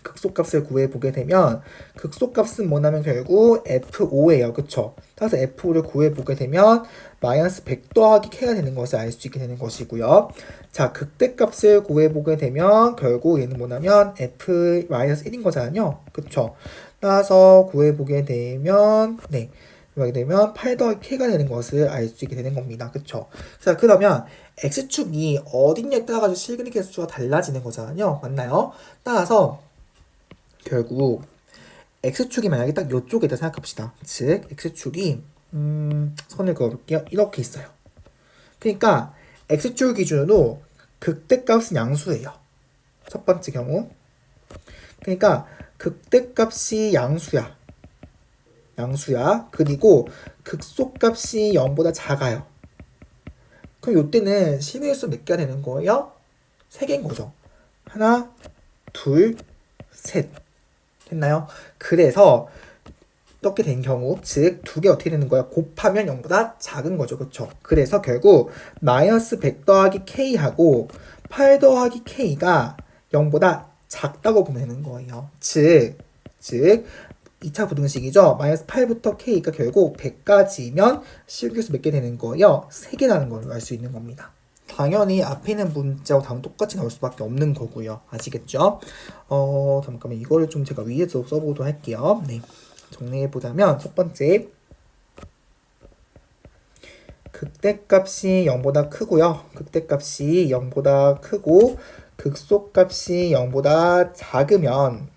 극소값을 구해보게 되면 극소값은 뭐냐면 결국 F5예요. 그쵸? 따라서 F5를 구해보게 되면 마이너스 100 더하기 K가 되는 것을 알 수 있게 되는 것이고요. 자, 극대값을 구해보게 되면 결국 얘는 뭐냐면 F 마이너스 1인 거잖아요. 그쵸? 따라서 구해보게 되면 8 더하기 K가 되는 것을 알 수 있게 되는 겁니다. 그쵸? 자, 그러면 X축이 어딨냐에 따라가지고 실근의 개수가 달라지는 거잖아요. 맞나요? 따라서 결국 x축이 만약에 딱 이쪽에 있다 생각합시다. 즉 x축이 선을 그어볼게요. 이렇게 있어요. 그러니까 x축 기준으로 극대값은 양수예요. 첫 번째 경우. 그러니까 극대값이 양수야. 그리고 극소값이 0보다 작아요. 그럼 이때는 실근의 수 몇 개가 되는 거예요? 3개인 거죠. 하나, 둘, 셋. 됐나요? 그래서 이렇게 된 경우 즉 두 개 어떻게 되는 거야? 곱하면 0보다 작은 거죠. 그쵸? 그래서 결국 마이너스 100 더하기 K하고 8 더하기 K가 0보다 작다고 보면 되는 거예요. 즉 2차 부등식이죠. 마이너스 8부터 K가 결국 100까지면 실규수 몇 개 되는 거예요? 3개라는 걸 알 수 있는 겁니다. 당연히 앞에 있는 문자와 다음 똑같이 나올 수밖에 없는 거고요. 아시겠죠? 잠깐만 이거를 좀 제가 위에서 써보도록 할게요. 네, 정리해보자면 첫 번째 극대값이 0보다 크고요. 극대값이 0보다 크고 극소값이 0보다 작으면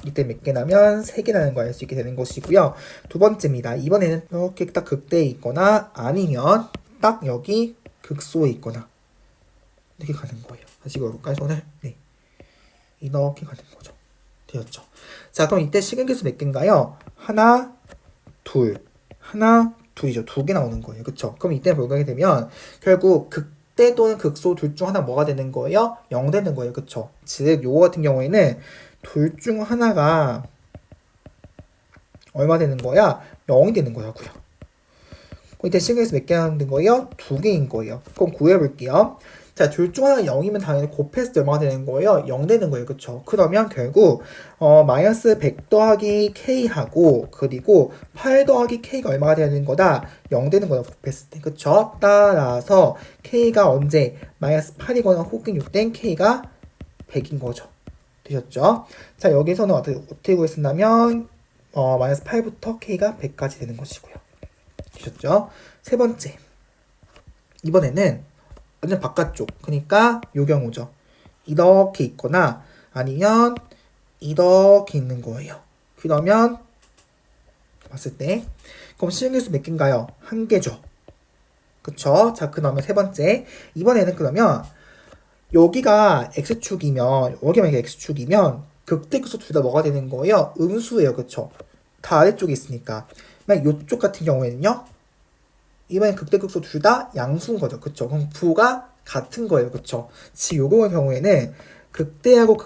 이때 몇 개 나면 3개 나는 걸 알 수 있게 되는 것이고요. 두 번째입니다. 이번에는 이렇게 딱 극대에 있거나 아니면 딱 여기 극소에 있거나 이렇게 가는 거예요. 다시 그어볼까요? 손을? 네, 이렇게 가는 거죠. 되었죠? 자, 그럼 이때 실근계수 몇 개인가요? 하나, 둘, 둘이죠. 두 개 나오는 거예요. 그쵸? 그럼 이때 불가하게 되면 결국 극대 또는 극소 둘 중 하나 뭐가 되는 거예요? 0 되는 거예요. 그쵸? 즉 요거 같은 경우에는 둘 중 하나가 얼마 되는 거야? 0이 되는 거라고요. 그럼 이때 시그에서 몇 개 나오는 거예요? 두 개인 거예요. 그럼 구해볼게요. 자, 둘 중 하나가 0이면 당연히 곱했을 때 얼마가 되는 거예요? 0 되는 거예요. 그쵸? 그러면 결국 마이너스 100 더하기 k하고 그리고 8 더하기 k가 얼마가 되는 거다? 0 되는 거예요. 곱했을 때. 그쵸? 따라서 k가 언제 마이너스 8이거나 혹은 6된 k가 100인 거죠. 되셨죠? 자, 여기서는 어떻게 구했었냐면 마이너스 8부터 k가 100까지 되는 것이고요. 되셨죠? 세 번째. 이번에는 완전 바깥쪽. 그러니까 요 경우죠. 이렇게 있거나 아니면 이렇게 있는 거예요. 그러면 봤을 때 그럼 실행계수 몇 개인가요? 한 개죠. 그쵸? 자, 그 다음에 세 번째. 이번에는 그러면 여기가 x축이면 여기가 x축이면 극대 극소 둘 다 뭐가 되는 거예요? 음수예요. 그쵸? 다 아래쪽에 있으니까. 이쪽 같은 경우에는요. 이번엔 극대 극소 둘 다 양수인 거죠. 그쵸? 그럼 부가 같은 거예요. 그쵸? 즉 요거의 경우에는 극대하고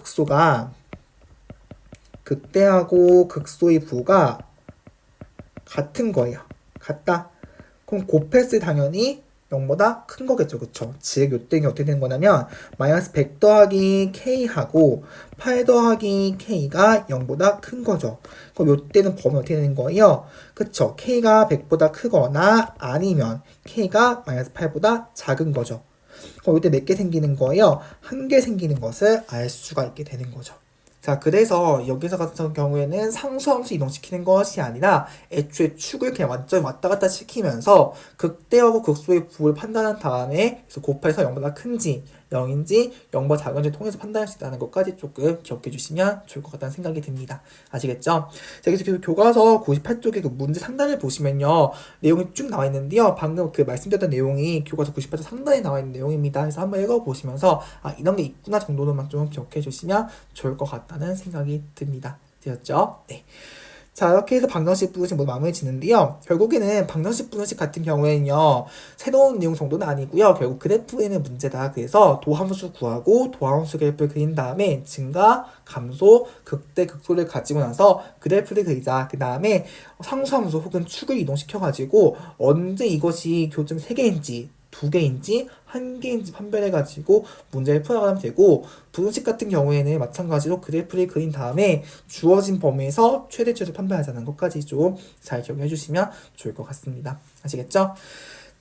극소의 부가 같은 거예요. 같다. 그럼 곱했을 때 당연히 0보다 큰 거겠죠. 그쵸? 즉 요때는 어떻게 되는 거냐면 마이너스 100 더하기 k하고 8 더하기 k가 0보다 큰 거죠. 그럼 요때는 범위 어떻게 되는 거예요? 그쵸? k가 100보다 크거나 아니면 k가 마이너스 8보다 작은 거죠. 그럼 요때 몇 개 생기는 거예요? 한 개 생기는 것을 알 수가 있게 되는 거죠. 자, 그래서 여기서 같은 경우에는 상수함수 이동시키는 것이 아니라 애초에 축을 그냥 완전 왔다 갔다 시키면서 극대하고 극소의 부를 판단한 다음에 그래서 곱해서 0보다 큰지 0인지 0보다 작은지 통해서 판단할 수 있다는 것까지 조금 기억해 주시면 좋을 것 같다는 생각이 듭니다. 아시겠죠? 자, 그래서 교과서 98쪽에 그 문제 상단을 보시면요. 내용이 쭉 나와 있는데요. 방금 그 말씀드렸던 내용이 교과서 98쪽 상단에 나와 있는 내용입니다. 그래서 한번 읽어보시면서 이런 게 있구나 정도로만 좀 기억해 주시면 좋을 것 같다는 생각이 듭니다. 되었죠? 네. 자, 이렇게 해서 방정식 분식 모두 마무리 짓는데요. 결국에는 방정식 분식 같은 경우에는요. 새로운 내용 정도는 아니고요. 결국 그래프에는 문제다. 그래서 도함수 구하고 도함수 그래프를 그린 다음에 증가, 감소, 극대, 극소를 가지고 나서 그래프를 그리자. 그 다음에 상수함수 혹은 축을 이동시켜가지고 언제 이것이 교점 3개인지 2개인지 1개인지 판별해가지고 문제를 풀어가면 되고 분식 같은 경우에는 마찬가지로 그래프를 그린 다음에 주어진 범위에서 최대치를 판별하자는 것까지 좀 잘 기억해 주시면 좋을 것 같습니다. 아시겠죠?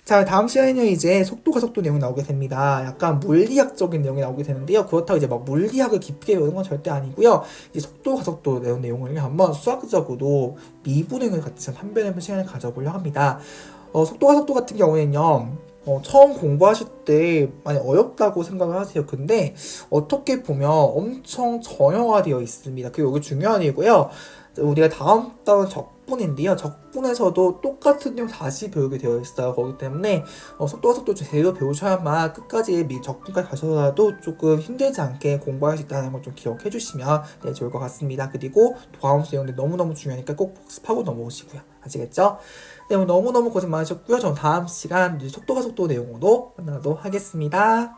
자, 다음 시간에는 이제 속도가 속도 내용이 나오게 됩니다. 약간 물리학적인 내용이 나오게 되는데요. 그렇다고 이제 막 물리학을 깊게 배우는 건 절대 아니고요. 이제 속도가 속도 내용을 한번 수학적으로 미분행을 같이 판별해보는 시간을 가져보려고 합니다. 속도가 속도 같은 경우에는요. 처음 공부하실 때 많이 어렵다고 생각을 하세요. 근데 어떻게 보면 엄청 정형화되어 있습니다. 그리고 여기 중요한 이고요. 우리가 다음 달은 적분인데요. 적분에서도 똑같은 내용 다시 배우게 되어 있어요. 그렇기 때문에 속도와 속도 제대로 배우셔야만 끝까지 적분까지 가셔서라도 조금 힘들지 않게 공부할 수 있다는 걸 좀 기억해 주시면 좋을 것 같습니다. 그리고 도함수 내용들 너무너무 중요하니까 꼭 복습하고 넘어오시고요. 아시겠죠? 네, 오늘 너무너무 고생 많으셨고요. 저는 다음 시간 속도가 속도 내용으로 만나도록 하겠습니다.